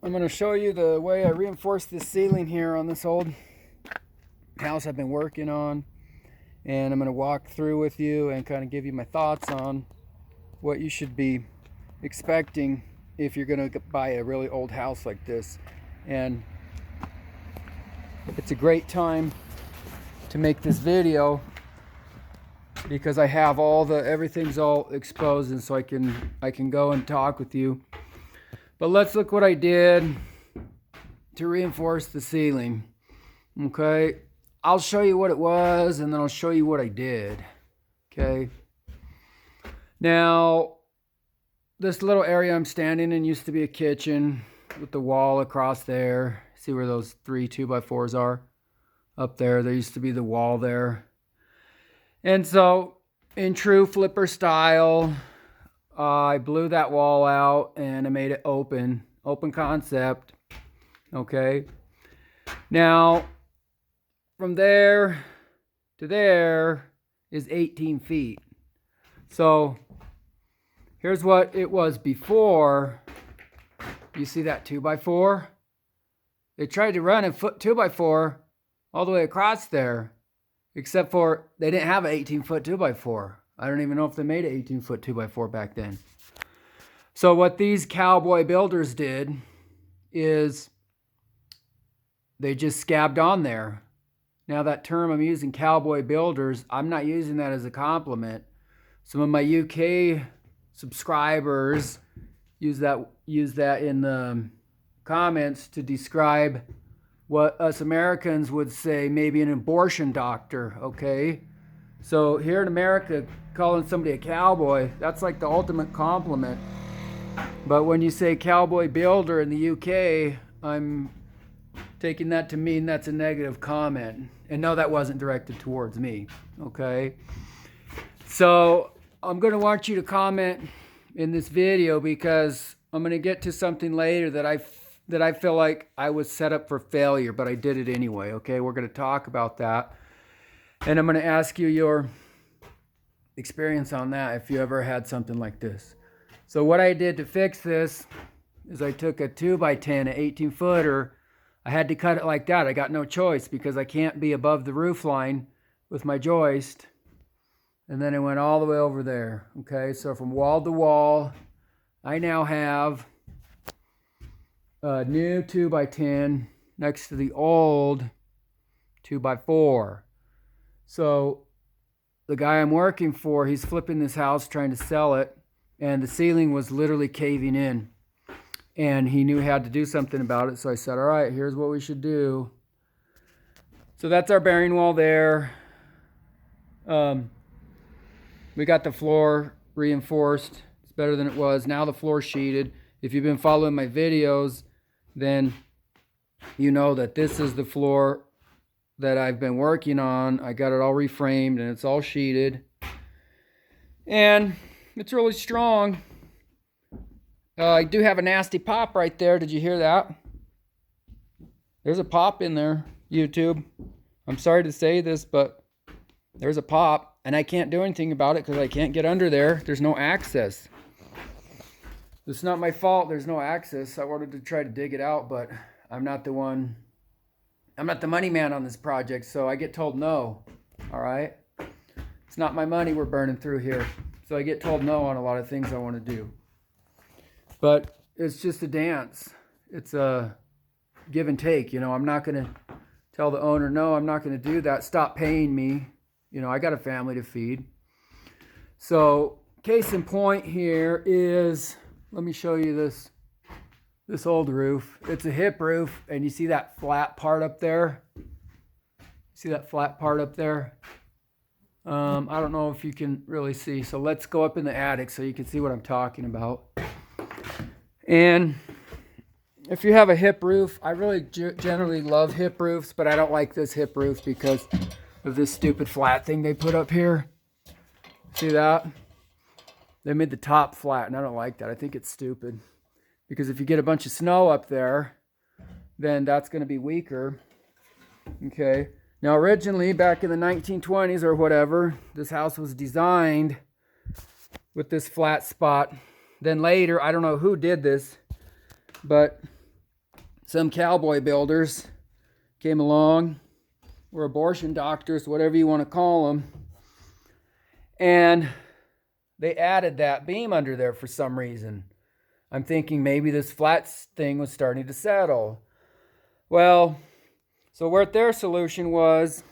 I'm going to show you the way I reinforced this ceiling here on this old house I've been working on. And I'm going to walk through with you and kind of give you my thoughts on what you should be expecting if you're going to buy a really old house like this. And it's a great time to make this video because I have everything's all exposed, and so I can go and talk with you. But let's look what I did to reinforce the ceiling. Okay, I'll show you what it was, and then I'll show you what I did. Okay, now this little area I'm standing in used to be a kitchen with the wall across there. See where those 3 2x4s are? Up there, there used to be the wall there. And so, in true flipper style, I blew that wall out and I made it open concept. Okay. Now, from there to there is 18 feet. So, here's what it was before. You see that 2x4? They tried to run a 2x4 all the way across there, except for they didn't have an 18-foot 2x4. I don't even know if they made an 18-foot 2x4 back then. So what these cowboy builders did is they just scabbed on there. Now that term I'm using, cowboy builders, I'm not using that as a compliment. Some of my UK subscribers use that in the comments to describe what us Americans would say maybe an abortion doctor. Okay, so here in America, calling somebody a cowboy, that's like the ultimate compliment. But when you say cowboy builder in the UK, I'm taking that to mean that's a negative comment. And no, that wasn't directed towards me. Okay, so I'm going to want you to comment in this video because I'm going to get to something later that I feel like I was set up for failure, but I did it anyway. Okay, we're going to talk about that. And I'm going to ask you your experience on that if you ever had something like this. So what I did to fix this is I took a 2x10, an 18-footer. I had to cut it like that. I got no choice because I can't be above the roof line with my joist. And then it went all the way over there. Okay, so from wall to wall, I now have a new 2x10 next to the old 2x4. So the guy I'm working for, he's flipping this house trying to sell it, and the ceiling was literally caving in. And he knew he had to do something about it, so I said, all right, here's what we should do. So that's our bearing wall there. We got the floor reinforced. It's better than it was. Now the floor's sheeted. If you've been following my videos, then you know that this is the floor that I've been working on. I got it all reframed and it's all sheeted. And it's really strong. I do have a nasty pop right there. Did you hear that? There's a pop in there, YouTube. I'm sorry to say this, but there's a pop. And I can't do anything about it because I can't get under there. There's no access. It's not my fault there's no access. I wanted to try to dig it out, but I'm not the money man on this project, so I get told no. All right? It's not my money we're burning through here. So I get told no on a lot of things I want to do. But it's just a dance. It's a give and take. You know, I'm not going to tell the owner, no, I'm not going to do that. Stop paying me. You know, I got a family to feed. So case in point here is, let me show you this old roof. It's a hip roof, and you see that flat part up there? See that flat part up there? I don't know if you can really see. So let's go up in the attic so you can see what I'm talking about. And if you have a hip roof, I really generally love hip roofs, but I don't like this hip roof because of this stupid flat thing they put up here. See that? They made the top flat, and I don't like that. I think it's stupid. Because if you get a bunch of snow up there, then that's going to be weaker. Okay. Now, originally, back in the 1920s or whatever, this house was designed with this flat spot. Then later, I don't know who did this, but some cowboy builders came along, or abortion doctors, whatever you want to call them, and they added that beam under there for some reason. I'm thinking maybe this flat thing was starting to settle. Well, so what their solution was,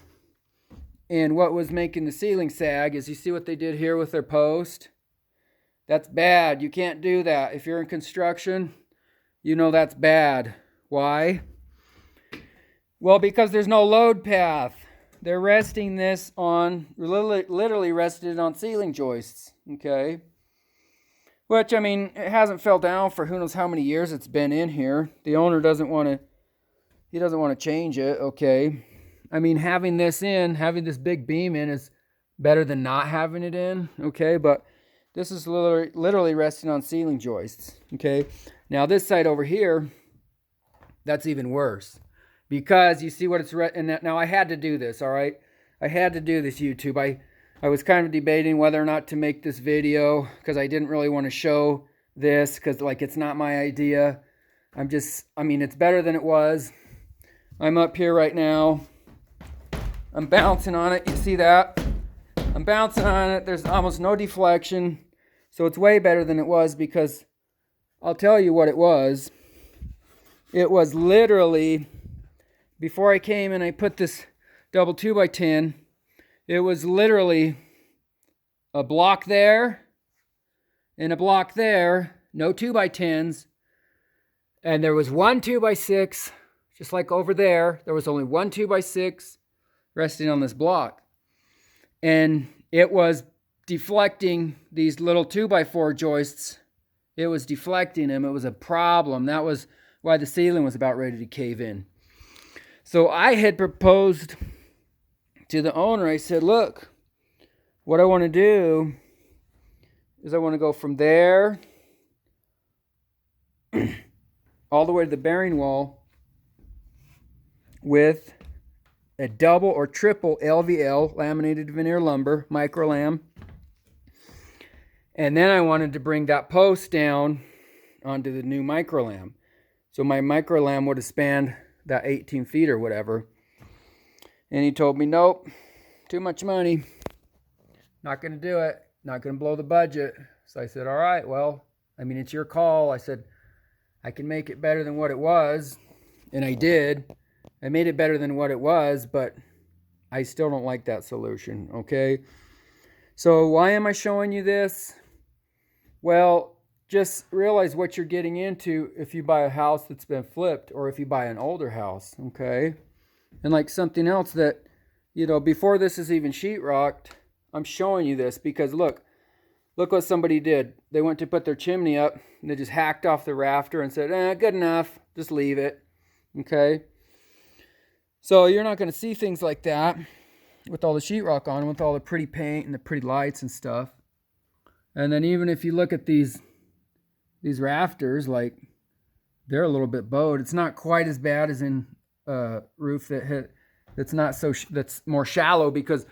and what was making the ceiling sag, is you see what they did here with their post? That's bad. You can't do that. If you're in construction, you know that's bad. Why? Well, because there's no load path. They're resting this on, literally rested it on ceiling joists, okay? Which, I mean, it hasn't fell down for who knows how many years it's been in here. The owner doesn't want to change it, okay? I mean, having this big beam in is better than not having it in, okay? But this is literally resting on ceiling joists, okay? Now this side over here, that's even worse. Because you see what it's, now I had to do this, all right? I had to do this, YouTube. I was kind of debating whether or not to make this video because I didn't really want to show this because, like, it's not my idea. I mean, it's better than it was. I'm up here right now. I'm bouncing on it. You see that? I'm bouncing on it. There's almost no deflection. So it's way better than it was because I'll tell you what it was. It was literally, before I came and I put this double 2x10, it was literally a block there and a block there, no 2x10s. And there was one 2x6, just like over there. There was only one 2x6 resting on this block. And it was deflecting these little 2x4 joists. It was deflecting them. It was a problem. That was why the ceiling was about ready to cave in. So I had proposed to the owner, I said, look, what I want to do is I want to go from there all the way to the bearing wall with a double or triple LVL, laminated veneer lumber, micro lam. And then I wanted to bring that post down onto the new micro lam. So my micro lam would have spanned that 18 feet or whatever. And he told me, nope, too much money. Not going to do it. Not going to blow the budget. So I said, all right, well, I mean, it's your call. I said, I can make it better than what it was. And I did. I made it better than what it was, but I still don't like that solution, okay? So why am I showing you this? Well, just realize what you're getting into if you buy a house that's been flipped or if you buy an older house, okay? And like something else that, you know, before this is even sheetrocked, I'm showing you this because look what somebody did. They went to put their chimney up and they just hacked off the rafter and said, good enough, just leave it, okay? So you're not going to see things like that with all the sheetrock on, with all the pretty paint and the pretty lights and stuff. And then even if you look at these rafters, like, they're a little bit bowed. It's not quite as bad as in roof that's more shallow, because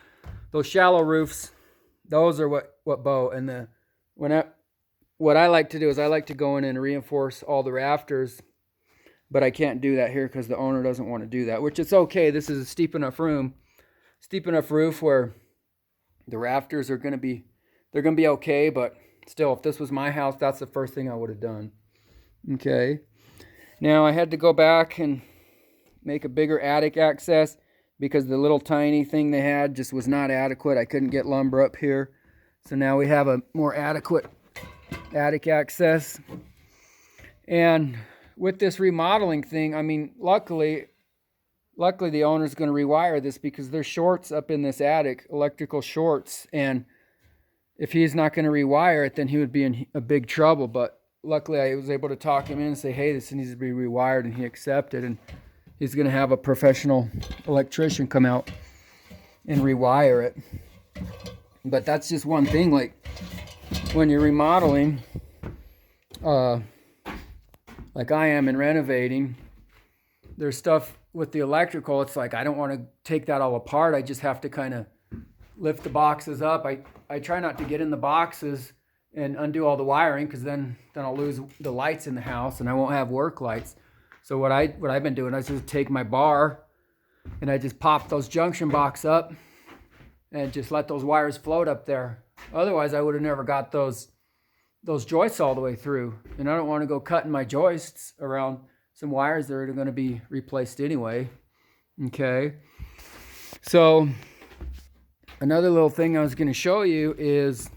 those shallow roofs, those are what bow. And what I like to do is I like to go in and reinforce all the rafters, but I can't do that here because the owner doesn't want to do that, which is okay. This is a steep enough roof where the rafters are going to be, they're going to be okay, but still, if this was my house, that's the first thing I would have done. Okay. Now I had to go back and make a bigger attic access because the little tiny thing they had just was not adequate. I couldn't get lumber up here. So now we have a more adequate attic access. And with this remodeling thing, I mean, luckily the owner's going to rewire this because there's shorts up in this attic, electrical shorts. And if he's not going to rewire it, then he would be in a big trouble. But luckily I was able to talk him in and say, hey, this needs to be rewired, and he accepted. And he's going to have a professional electrician come out and rewire it. But that's just one thing. Like when you're remodeling, like I am in renovating, there's stuff with the electrical. It's like, I don't want to take that all apart. I just have to kind of lift the boxes up. I try not to get in the boxes and undo all the wiring, because then I'll lose the lights in the house and I won't have work lights. So what I've been doing, I just take my bar and I just pop those junction box up and just let those wires float up there. Otherwise, I would have never got those joists all the way through. And I don't want to go cutting my joists around some wires that are going to be replaced anyway. Okay. So another little thing I was going to show you is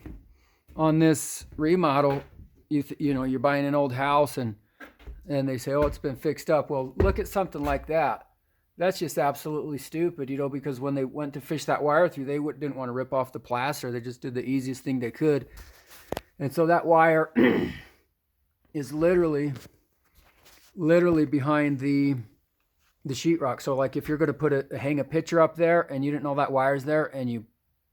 on this remodel, you know, you're buying an old house and they say, oh, it's been fixed up. Well, look at something like that. That's just absolutely stupid, you know, because when they went to fish that wire through, they didn't want to rip off the plaster. They just did the easiest thing they could. And so that wire is literally behind the sheetrock. So like if you're going to hang a picture up there and you didn't know that wire's there and you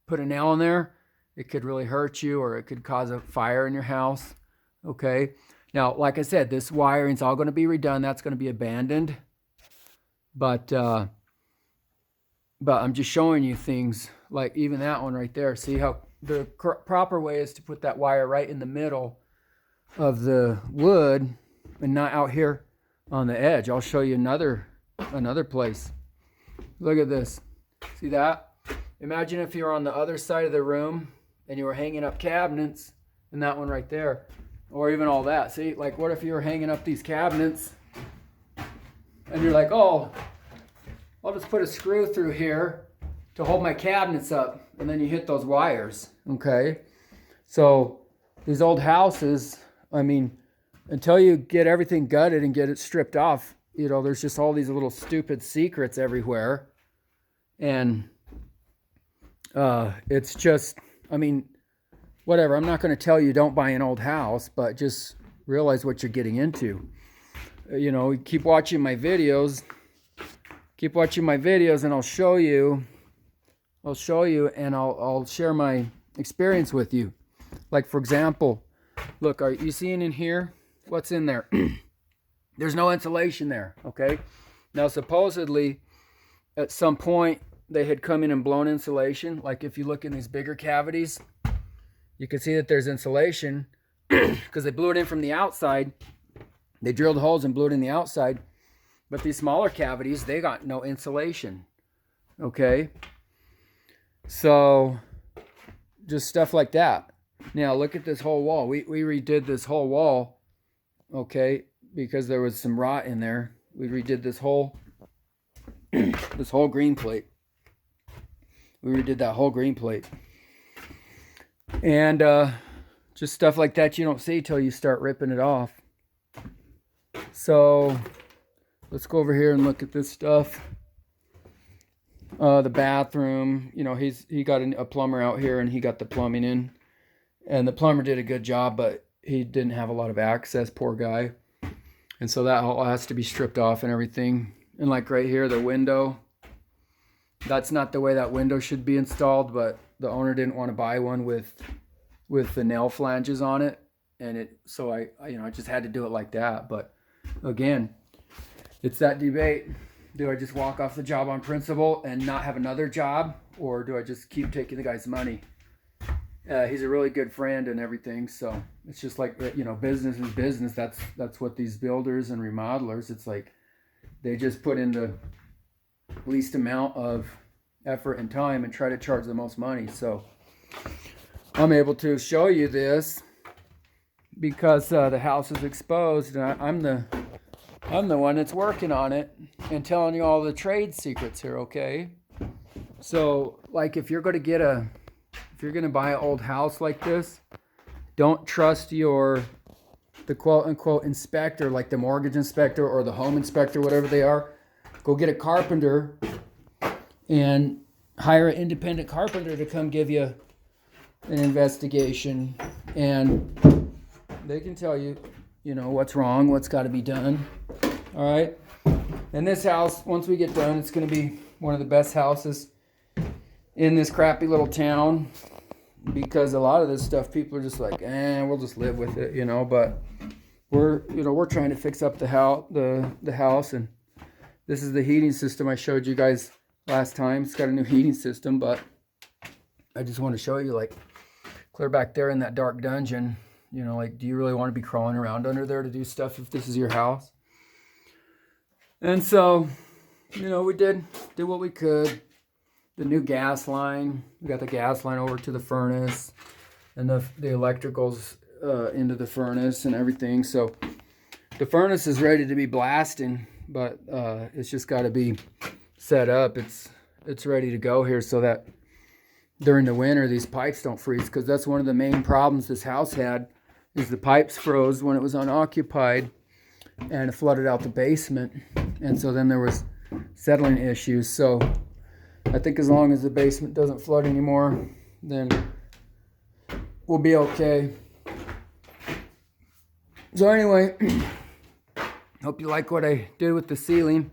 put a nail in there, it could really hurt you or it could cause a fire in your house. Okay. Now, like I said, this wiring's all going to be redone. That's going to be abandoned. But I'm just showing you things like even that one right there. See how the proper way is to put that wire right in the middle of the wood and not out here on the edge. I'll show you another place. Look at this. See that? Imagine if you were on the other side of the room and you were hanging up cabinets and that one right there, or even all that. See, like what if you were hanging up these cabinets and you're like, oh, I'll just put a screw through here to hold my cabinets up, and then you hit those wires, okay? So these old houses, I mean, until you get everything gutted and get it stripped off, you know, there's just all these little stupid secrets everywhere. And it's just, I mean, whatever. I'm not going to tell you don't buy an old house, but just realize what you're getting into. You know, keep watching my videos and I'll show you and I'll share my experience with you. Like for example, look, are you seeing in here what's in there? There's no insulation there, okay? Now supposedly at some point they had come in and blown insulation. Like if you look in these bigger cavities, you can see that there's insulation because they blew it in from the outside. They drilled holes and blew it in the outside. But these smaller cavities, they got no insulation. Okay? So, just stuff like that. Now, look at this whole wall. We redid this whole wall, okay, because there was some rot in there. We redid this whole green plate. We redid that whole green plate. And just stuff like that you don't see till you start ripping it off. So let's go over here and look at this stuff. The bathroom, you know, he got a plumber out here and he got the plumbing in. And the plumber did a good job, but he didn't have a lot of access, poor guy. And so that all has to be stripped off and everything. And like right here, the window, that's not the way that window should be installed, but the owner didn't want to buy one with the nail flanges on it. And so I just had to do it like that. But again, it's that debate. Do I just walk off the job on principle and not have another job? Or do I just keep taking the guy's money? He's a really good friend and everything. So it's just like, you know, business is business. That's what these builders and remodelers, it's like they just put in the least amount of effort and time and try to charge the most money. So I'm able to show you this because the house is exposed and I'm the one that's working on it and telling you all the trade secrets here, okay? So, like if you're going to buy an old house like this, don't trust the quote unquote inspector, like the mortgage inspector or the home inspector, whatever they are. Go get a carpenter and hire an independent carpenter to come give you an investigation, and they can tell you, you know, what's wrong, what's got to be done. All right. And this house, once we get done, it's going to be one of the best houses in this crappy little town, because a lot of this stuff people are just like, we'll just live with it, you know. But we're trying to fix up the house, and this is the heating system I showed you guys last time. It's got a new heating system, but I just want to show you, like, clear back there in that dark dungeon, you know, like, do you really want to be crawling around under there to do stuff if this is your house? And so, you know, we did what we could. The new gas line, we got the gas line over to the furnace, and the electricals into the furnace and everything. So the furnace is ready to be blasting, but it's just got to be set up. It's ready to go here so that during the winter these pipes don't freeze, because that's one of the main problems this house had, is the pipes froze when it was unoccupied and it flooded out the basement, and so then there was settling issues. So I think as long as the basement doesn't flood anymore, then we'll be okay. So anyway, hope you like what I did with the ceiling.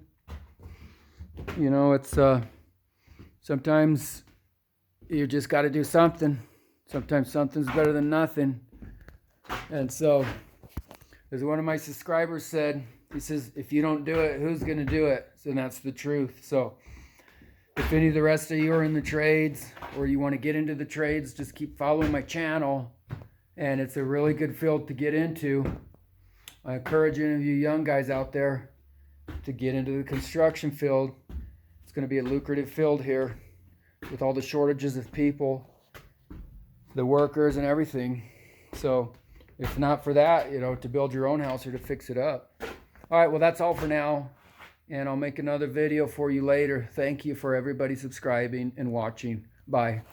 You know, it's sometimes you just got to do something. Sometimes something's better than nothing. And so, as one of my subscribers said, he says, if you don't do it, who's going to do it? So that's the truth. So if any of the rest of you are in the trades, or you want to get into the trades, just keep following my channel. And it's a really good field to get into. I encourage any of you young guys out there to get into the construction field. It's going to be a lucrative field here with all the shortages of people, the workers and everything. So if not for that, you know, to build your own house or to fix it up. All right, well, that's all for now. And I'll make another video for you later. Thank you for everybody subscribing and watching. Bye.